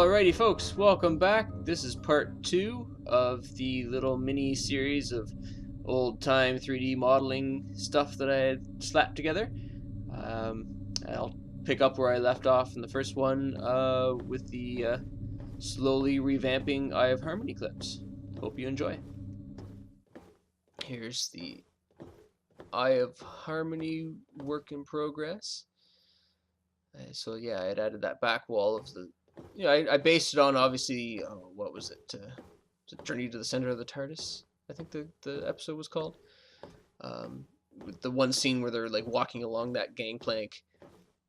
Alrighty folks, welcome back. This is part 2 of the little mini series of old time 3D modeling stuff that I had slapped together. I'll pick up where I left off in the first one with the slowly revamping Eye of Harmony clips. Hope you enjoy. Here's the Eye of Harmony work in progress. So yeah, I had added that back wall of the... I based it on, obviously, what was it? Journey to the Center of the TARDIS, I think the episode was called. With the one scene where they're like walking along that gangplank,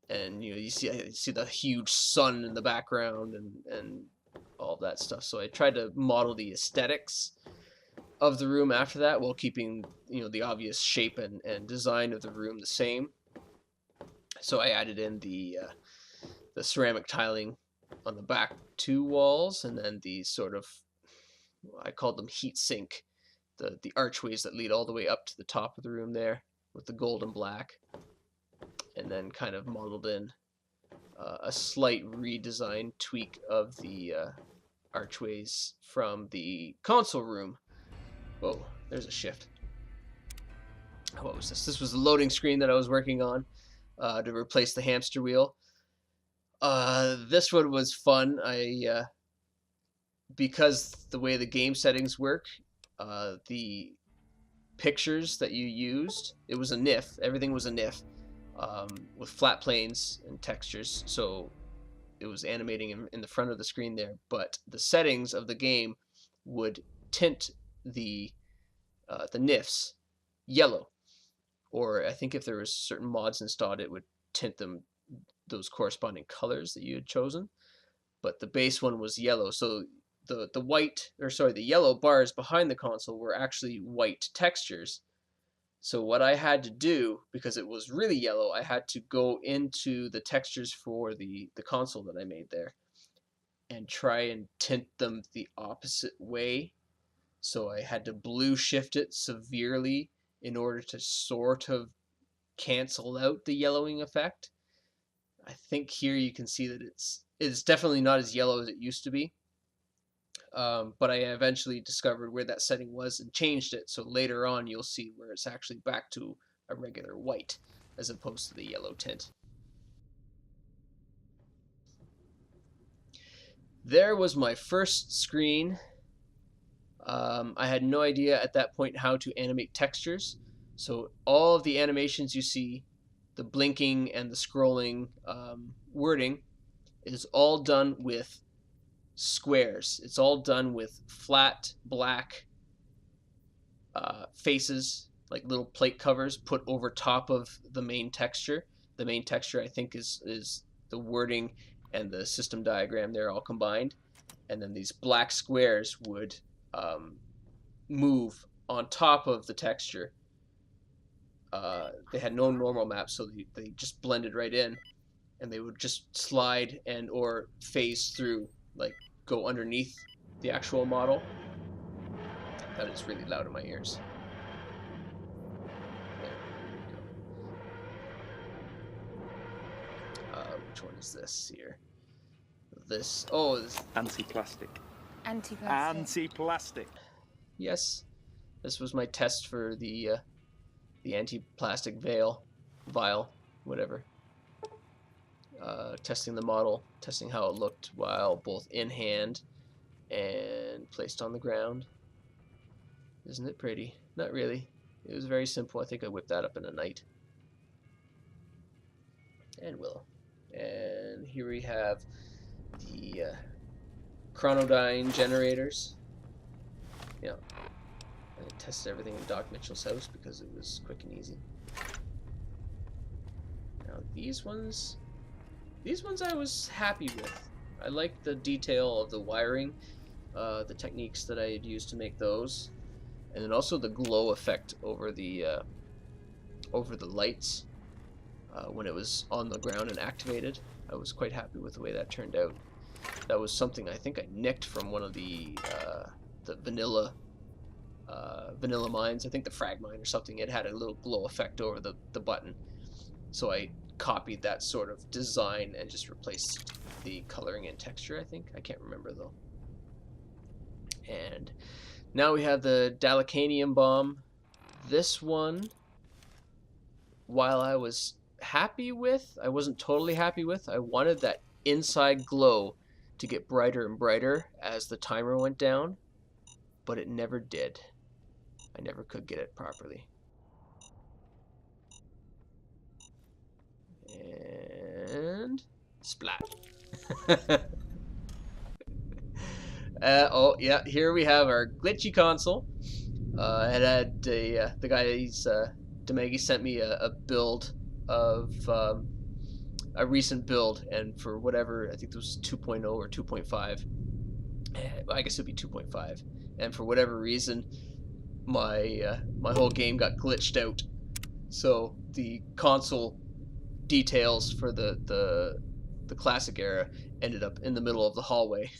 and you see the huge sun in the background and all of that stuff. So I tried to model the aesthetics of the room after that, while keeping the obvious shape and design of the room the same. So I added in the ceramic tiling on the back two walls, and then the sort of, I called them heat sink, the archways that lead all the way up to the top of the room there with the gold and black, and then kind of modeled in a slight redesign tweak of the archways from the console room. Whoa, there's a shift. What was this? This was the loading screen that I was working on to replace the hamster wheel. This one was fun. Because the way the game settings work, the pictures that you used, it was a NIF. Everything was a NIF with flat planes and textures. So it was animating in the front of the screen there. But the settings of the game would tint the NIFs yellow. Or I think if there was certain mods installed, it would tint them those corresponding colors that you had chosen. But the base one was yellow, so the yellow bars behind the console were actually white textures. So what I had to do, because it was really yellow, I had to go into the textures for the console that I made there and try and tint them the opposite way. So I had to blue shift it severely in order to sort of cancel out the yellowing effect. I think here you can see that it's definitely not as yellow as it used to be. But I eventually discovered where that setting was and changed it, so later on you'll see where it's actually back to a regular white as opposed to the yellow tint. There was my first screen. I had no idea at that point how to animate textures, so all of the animations you see, the blinking and the scrolling wording, is all done with squares. It's all done with flat black faces, like little plate covers put over top of the main texture. The main texture, I think, is the wording and the system diagram there all combined. And then these black squares would move on top of the texture. They had no normal map, so they just blended right in, and they would just slide and or phase through, like go underneath the actual model. That is really loud in my ears. There we go. Which one is this here? This anti-plastic. Anti-plastic. Yes, this was my test for the anti-plastic vial, whatever. Testing the model, testing how it looked while both in hand and placed on the ground. Isn't it pretty? Not really. It was very simple. I think I whipped that up in a night. And will. And here we have the Chronodyne generators. Yeah. I tested everything in Doc Mitchell's house because it was quick and easy. Now these ones I was happy with. I liked the detail of the wiring, the techniques that I had used to make those, and then also the glow effect over the lights when it was on the ground and activated. I was quite happy with the way that turned out. That was something I think I nicked from one of the vanilla mines. I think the frag mine or something. It had a little glow effect over the button. So I copied that sort of design and just replaced the coloring and texture, I think. I can't remember though. And now we have the Dalacanium bomb. This one, while I was happy with, I wasn't totally happy with. I wanted that inside glow to get brighter and brighter as the timer went down, but it never did. I never could get it properly. And splat. Oh yeah, here we have our glitchy console. It had the guys Demegi sent me a build of a recent build, and for whatever, I think it was 2.0 or 2.5. I guess it'd be 2.5. And for whatever reason, my my whole game got glitched out. So the console details for the classic era ended up in the middle of the hallway.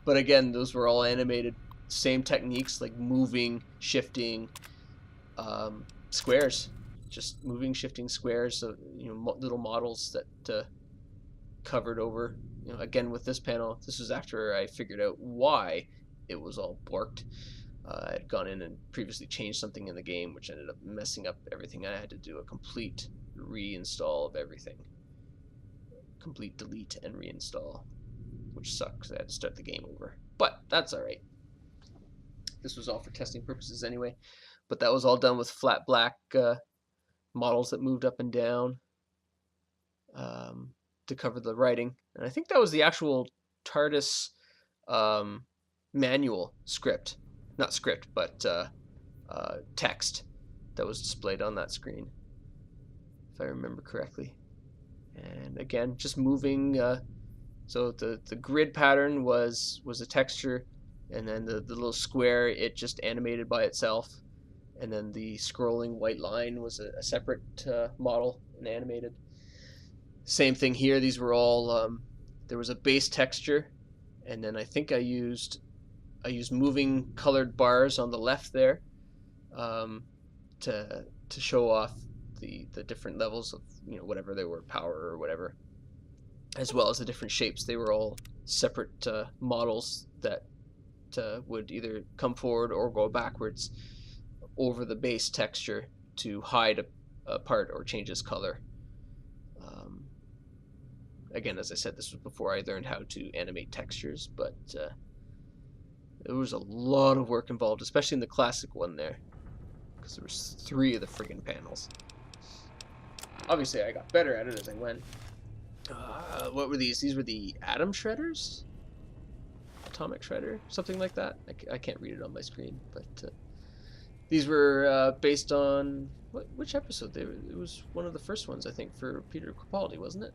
But again, those were all animated, same techniques like moving, shifting, squares, just moving, shifting squares. So little models that covered over. Again with this panel, this was after I figured out why it was all borked. I had gone in and previously changed something in the game, which ended up messing up everything. I had to do a complete reinstall of everything. Complete delete and reinstall, which sucks. I had to start the game over, but that's all right. This was all for testing purposes anyway. But that was all done with flat black models that moved up and down to cover the writing. And I think that was the actual TARDIS manual script. Not script, but text that was displayed on that screen, if I remember correctly. And again, just moving. So the grid pattern was a texture, and then the little square, it just animated by itself. And then the scrolling white line was a separate model and animated. Same thing here. These were all, there was a base texture, and then I think I used moving colored bars on the left there to show off the different levels of whatever they were, power or whatever, as well as the different shapes. They were all separate models that would either come forward or go backwards over the base texture to hide a part or change its color. Again, as I said, this was before I learned how to animate textures, but there was a lot of work involved, especially in the classic one there, because there was 3 of the friggin' panels. Obviously, I got better at it as I went. What were these? These were the atom shredders? Atomic shredder? Something like that? I can't read it on my screen, but these were based on... which episode? It was one of the first ones, I think, for Peter Capaldi, wasn't it?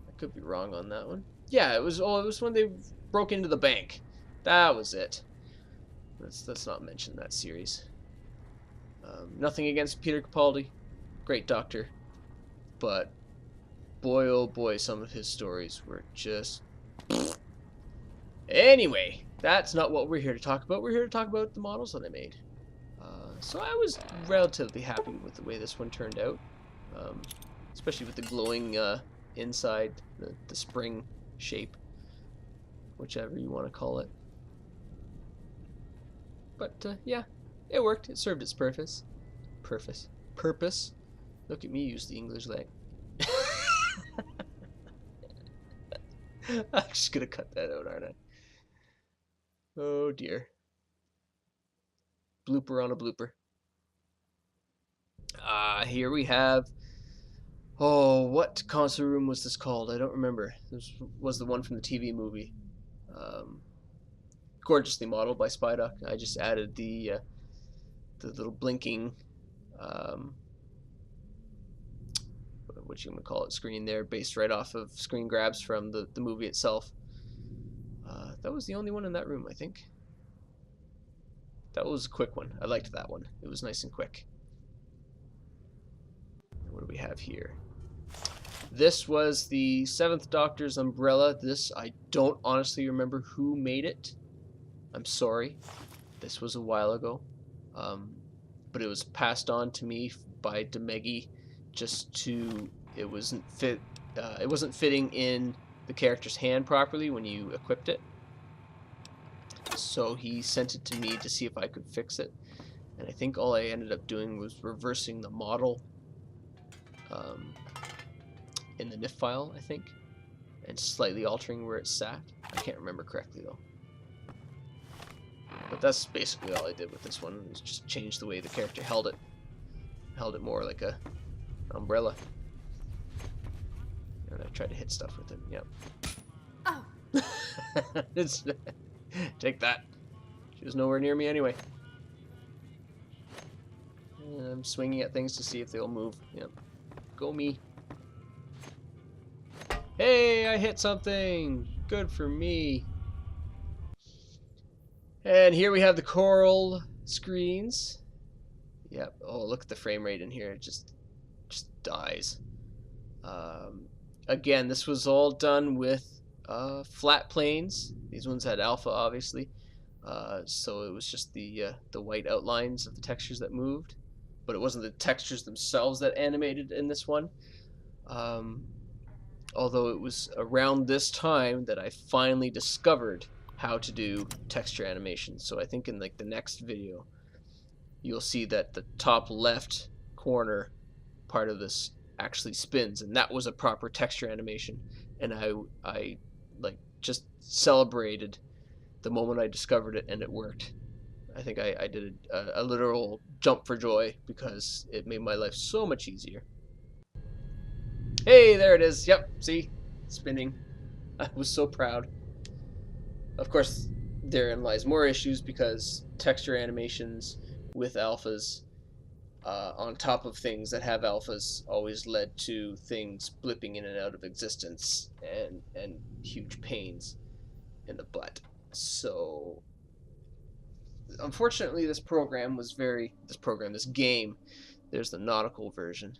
I could be wrong on that one. Yeah, it was when they broke into the bank. That was it. Let's not mention that series. Nothing against Peter Capaldi. Great doctor. But boy, oh boy, some of his stories were just... Anyway, that's not what we're here to talk about. We're here to talk about the models that I made. So I was relatively happy with the way this one turned out. Especially with the glowing inside, the spring shape. Whichever you want to call it. But yeah, it worked. It served its purpose. Purpose. Look at me use the English leg. I'm just gonna cut that out, aren't I? Oh dear. Blooper on a blooper. Here we have... Oh, what console room was this called? I don't remember. This was the one from the TV movie. Gorgeously modeled by Spyduck. I just added the little blinking, what you gonna call it, screen there, based right off of screen grabs from the movie itself. That was the only one in that room, I think. That was a quick one. I liked that one. It was nice and quick. What do we have here? This was the 7th Doctor's umbrella. This, I don't honestly remember who made it. I'm sorry. This was a while ago. But it was passed on to me by Demegi just to it wasn't fitting in the character's hand properly when you equipped it. So he sent it to me to see if I could fix it, and I think all I ended up doing was reversing the model in the NIF file, I think, and slightly altering where it sat. I can't remember correctly though. But that's basically all I did with this one, was just change the way the character held it. Held it more like a umbrella. And I tried to hit stuff with it, yep. Oh. Take that. She was nowhere near me anyway. And I'm swinging at things to see if they'll move. Yep. Go me. Hey, I hit something! Good for me. And here we have the coral screens. Yep. Oh, look at the frame rate in here. It just dies. Again, this was all done with flat planes. These ones had alpha, obviously. So it was just the white outlines of the textures that moved. But it wasn't the textures themselves that animated in this one. Although it was around this time that I finally discovered how to do texture animation. So I think in like the next video, you'll see that the top left corner part of this actually spins, and that was a proper texture animation. And I like just celebrated the moment I discovered it and it worked. I think I did a literal jump for joy because it made my life so much easier. Hey, there it is. Yep, see? Spinning. I was so proud. Of course, therein lies more issues because texture animations with alphas on top of things that have alphas always led to things blipping in and out of existence and huge pains in the butt. So unfortunately this game, there's the nautical version,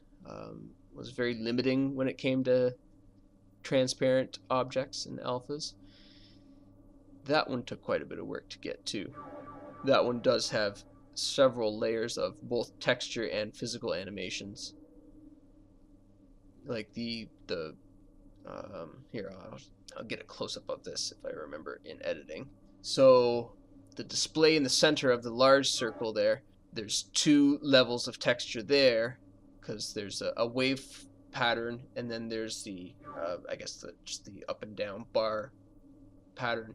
was very limiting when it came to transparent objects and alphas. That one took quite a bit of work to get to. That one does have several layers of both texture and physical animations. Like here, I'll get a close-up of this if I remember in editing. So the display in the center of the large circle there's two levels of texture there, because there's a wave pattern, and then there's the I guess just the up and down bar pattern.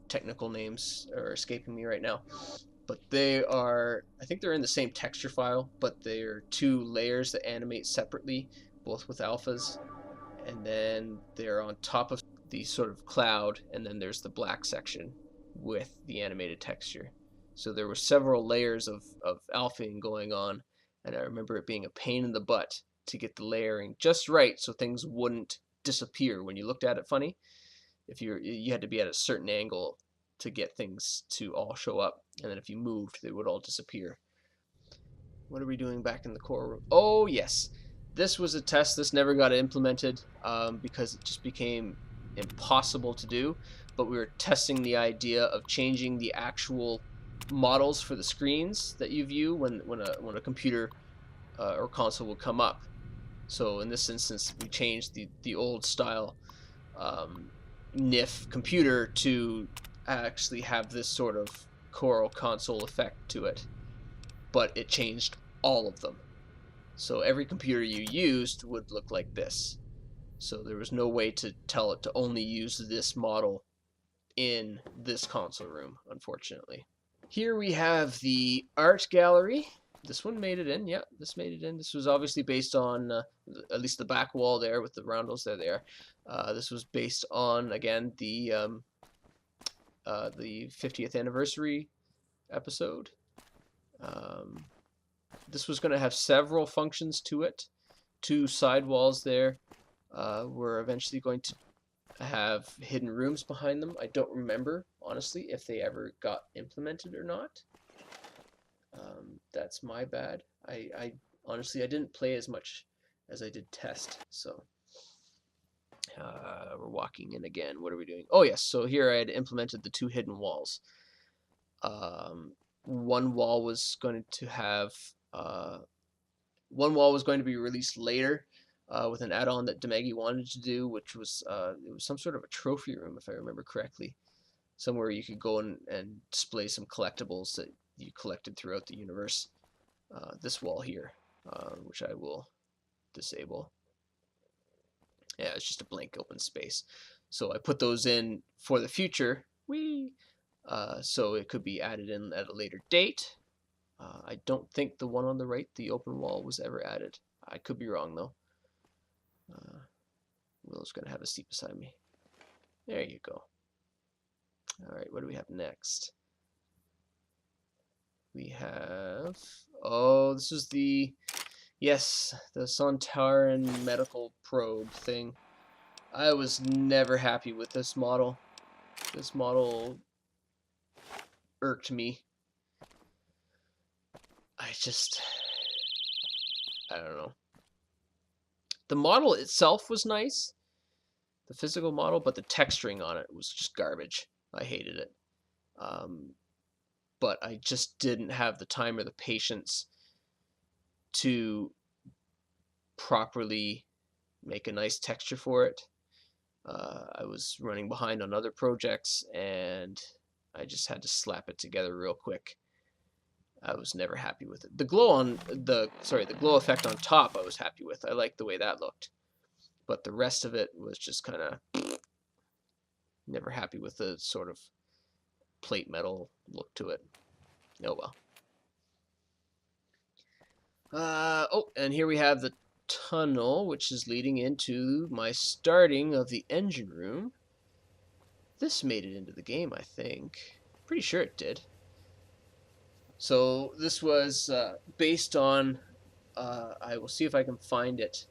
Technical names are escaping me right now, but I think they're in the same texture file, but they're two layers that animate separately, both with alphas, and then they're on top of the sort of cloud, and then there's the black section with the animated texture. So there were several layers of alphaing going on, and I remember it being a pain in the butt to get the layering just right so things wouldn't disappear when you looked at it funny. If you had to be at a certain angle to get things to all show up, and then if you moved, they would all disappear. What are we doing back in the core room? Oh yes, this was a test. This never got implemented because it just became impossible to do. But we were testing the idea of changing the actual models for the screens that you view when a computer or console will come up. So in this instance, we changed the old style NIF computer to actually have this sort of choral console effect to it, but it changed all of them. So every computer you used would look like this. So there was no way to tell it to only use this model in this console room, unfortunately. Here we have the art gallery. This one made it in. Yeah, this made it in. This was obviously based on, at least the back wall there with the roundels there. This was based on, again, the 50th anniversary episode. This was going to have several functions to it. Two side walls there were eventually going to have hidden rooms behind them. I don't remember, honestly, if they ever got implemented or not. That's my bad. I honestly, I didn't play as much as I did test, so we're walking in again. What are we doing? Oh yes, so here I had implemented the two hidden walls. One wall was going to have One wall was going to be released later with an add-on that Demegi wanted to do, which was it was some sort of a trophy room, if I remember correctly, somewhere you could go and display some collectibles that you collected throughout the universe. This wall here, which I will disable. Yeah, it's just a blank open space. So I put those in for the future. Whee! So it could be added in at a later date. I don't think the one on the right, the open wall, was ever added. I could be wrong though. Willow's gonna have a seat beside me. There you go. All right, what do we have next? We have, oh, this is the, yes, the Sontaran medical probe thing. I was never happy with this model. This model irked me. I don't know. The model itself was nice, the physical model, but the texturing on it was just garbage. I hated it. But I just didn't have the time or the patience to properly make a nice texture for it. I was running behind on other projects, and I just had to slap it together real quick. I was never happy with it. The glow effect on top I was happy with. I liked the way that looked. But the rest of it was just kind of never happy with the sort of plate metal look to it. Oh well. Oh, and here we have the tunnel, which is leading into my starting of the engine room. This made it into the game, I think. Pretty sure it did. So this was based on, I will see if I can find it,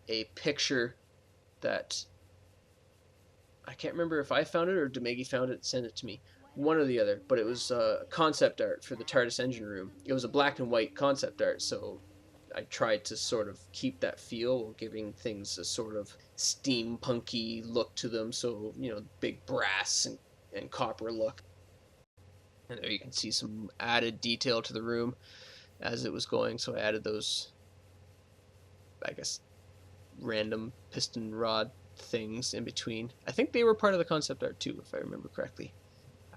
a picture that, I can't remember if I found it or Demegi found it and sent it to me. One or the other, but it was concept art for the TARDIS engine room. It was a black and white concept art, so I tried to sort of keep that feel while giving things a sort of steampunky look to them, so, you know, big brass and copper look. And there you can see some added detail to the room as it was going, so I added those, I guess, random piston rod things in between. I think they were part of the concept art too, if I remember correctly.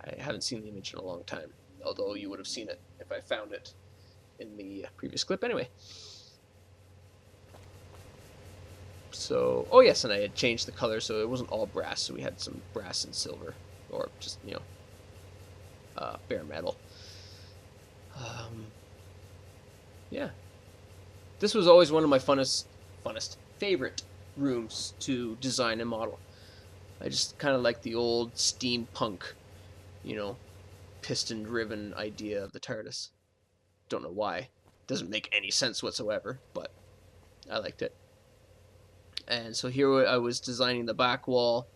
I haven't seen the image in a long time, although you would have seen it if I found it in the previous clip anyway. So, oh yes, and I had changed the color so it wasn't all brass, so we had some brass and silver, or just, you know, bare metal. Yeah. This was always one of my funnest, favorite rooms to design and model. I just kind of like the old steampunk, you know, piston-driven idea of the TARDIS. Don't know why. Doesn't make any sense whatsoever, but I liked it. And so here I was designing the back wall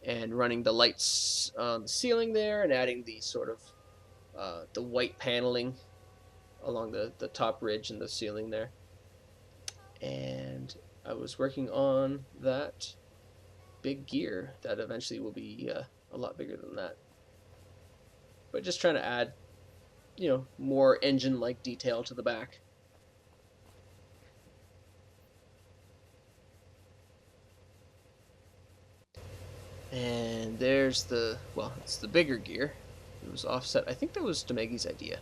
and running the lights on the ceiling there and adding the sort of the white paneling along the top ridge and the ceiling there. And I was working on that big gear that eventually will be a lot bigger than that. But just trying to add, you know, more engine-like detail to the back. And there's the, well, it's the bigger gear. It was offset. I think that was Demegi's idea.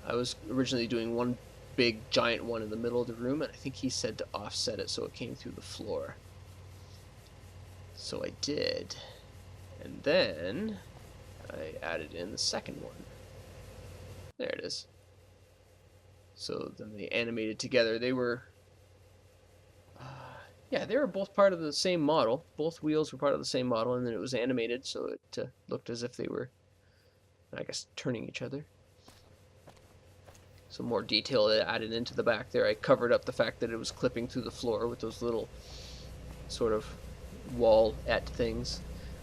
I was originally doing one big giant one in the middle of the room, and I think he said to offset it so it came through the floor. So I did. And then I added in the second one. There it is. So then they animated together. They were, yeah, they were both part of the same model. Both wheels were part of the same model, and then it was animated, so it looked as if they were, I guess, turning each other. Some more detail added into the back there. I covered up the fact that it was clipping through the floor with those little sort of wall-et things.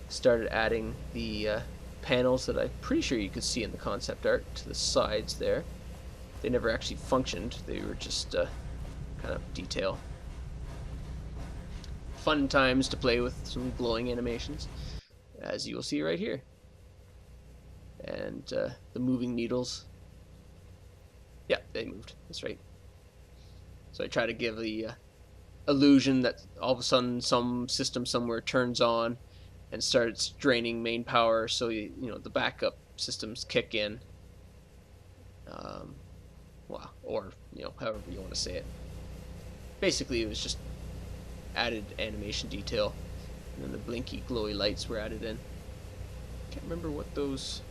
Started adding the panels that I'm pretty sure you could see in the concept art to the sides there. They never actually functioned. They were just kind of detail. Fun times to play with some glowing animations, as you will see right here. And the moving needles. Yeah, they moved. That's right. So I try to give the illusion that all of a sudden some system somewhere turns on and starts draining main power, so the backup systems kick in. Well, or however you want to say it. Basically, it was just added animation detail, and then the blinky, glowy lights were added in. Can't remember what those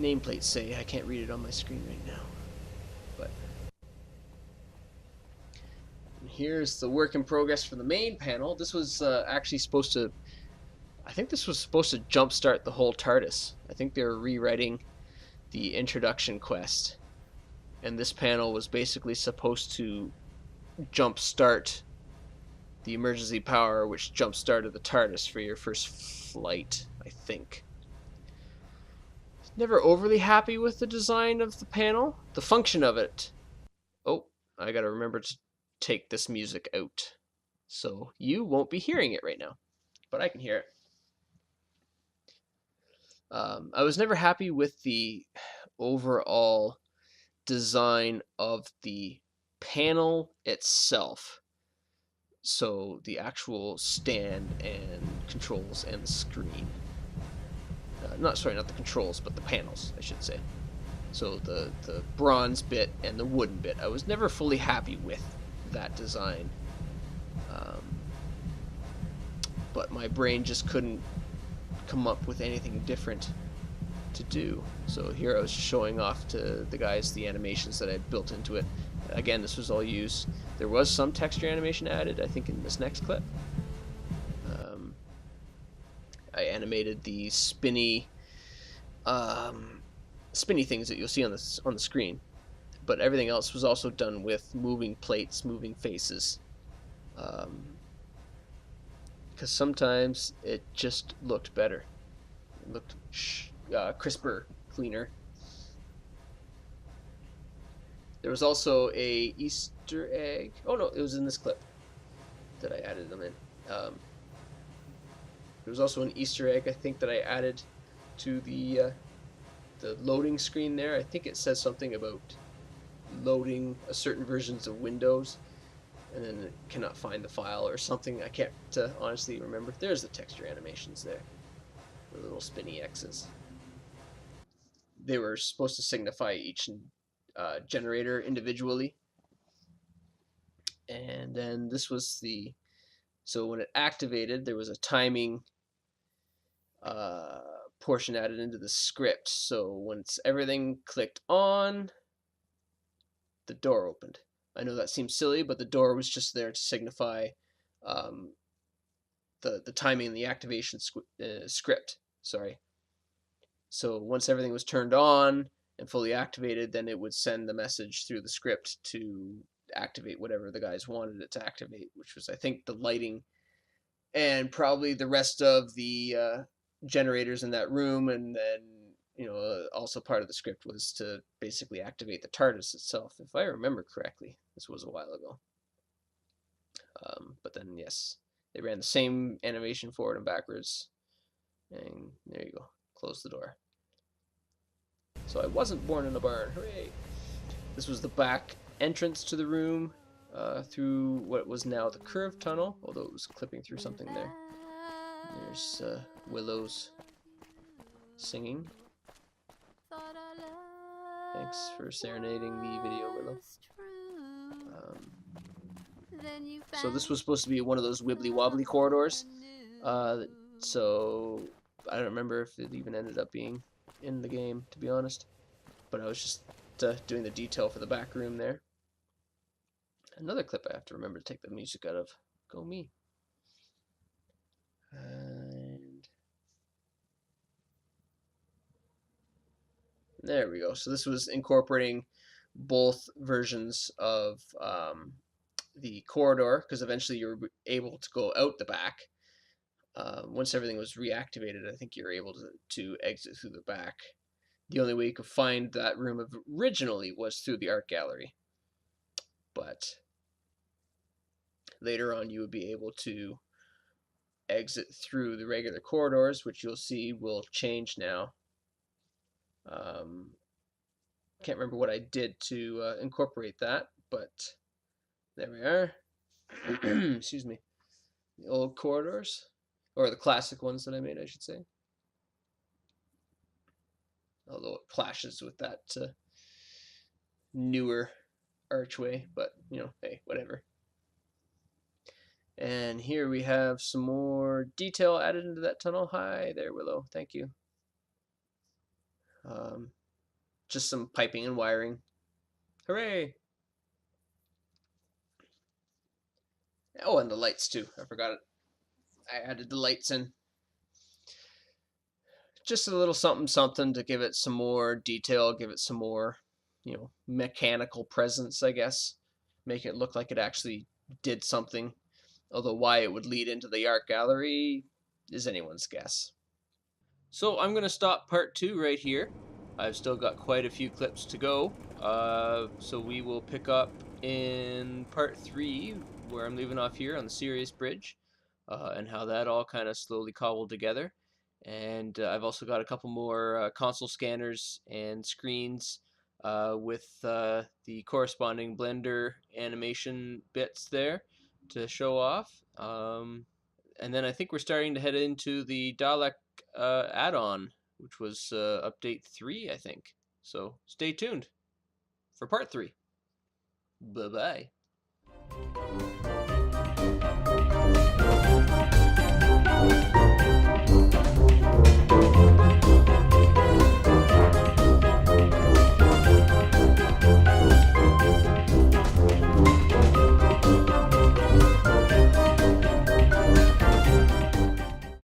nameplates say. I can't read it on my screen right now. But here's the work in progress for the main panel. This was actually supposed to. I think this was supposed to jumpstart the whole TARDIS. I think they were rewriting the introduction quest, and this panel was basically supposed to jumpstart the emergency power, which jump-started the TARDIS for your first flight, I think. Never overly happy with the design of the panel. The function of it. Oh, I gotta remember to take this music out. So you won't be hearing it right now, but I can hear it. I was never happy with the overall design of the panel itself. So the actual stand and controls and the screen. Not the controls, but the panels, I should say. So the bronze bit and the wooden bit. I was never fully happy with that design. But my brain just couldn't come up with anything different to do. So here I was showing off to the guys the animations that I had built into it. Again, this was all used. There was some texture animation added, I think, in this next clip. I animated the spinny things that you'll see on the screen, but everything else was also done with moving plates, moving faces, because sometimes it just looked better. It looked crisper, cleaner. There was also a Easter egg. Oh no, it was in this clip that I added them in. There was also an Easter egg, I think, that I added to the loading screen there. I think it says something about loading a certain versions of Windows, and then it cannot find the file or something. I can't honestly remember. There's the texture animations there, the little spinny X's. They were supposed to signify each generator individually. And then this was so when it activated, there was a timing portion added into the script. So once everything clicked on, the door opened. I know that seems silly, but the door was just there to signify the timing and the activation script. Sorry. So once everything was turned on and fully activated, then it would send the message through the script to activate whatever the guys wanted it to activate, which was, I think, the lighting and probably the rest of the generators in that room. And then, also part of the script was to basically activate the TARDIS itself, if I remember correctly. This was a while ago. But then, yes, they ran the same animation forward and backwards. And there you go. Close the door. So I wasn't born in a barn. Hooray! This was the back entrance to the room through what was now the curved tunnel, although it was clipping through something there. There's Willows singing. Thanks for serenading the video, Willow. So this was supposed to be one of those wibbly-wobbly corridors. So I don't remember if it even ended up being in the game, to be honest. But I was just doing the detail for the back room there. Another clip I have to remember to take the music out of. Go me. And there we go. So this was incorporating both versions of the corridor, because eventually you were able to go out the back. Once everything was reactivated, I think you were able to exit through the back. The only way you could find that room originally was through the art gallery. But later on, you would be able to exit through the regular corridors, which you'll see will change now. Can't remember what I did to incorporate that, but There we are. Excuse me. The old corridors, or the classic ones that I made, I should say. Although it clashes with that newer archway, but you know, hey, whatever. And here we have some more detail added into that tunnel. Hi there, Willow. Thank you. Just some piping and wiring. Hooray! Oh, and the lights too. I forgot it. I added the lights in. Just a little something something to give it some more detail, give it some more, you know, mechanical presence, I guess. Make it look like it actually did something. Although why it would lead into the art gallery is anyone's guess. So I'm going to stop part 2 right here. I've still got quite a few clips to go. So we will pick up in part 3, where I'm leaving off here on the Sirius Bridge, and how that all kind of slowly cobbled together. And I've also got a couple more console scanners and screens with the corresponding Blender animation bits there to show off. And then I think we're starting to head into the Dalek add-on, which was update 3, I think. So stay tuned for part 3. Bye-bye.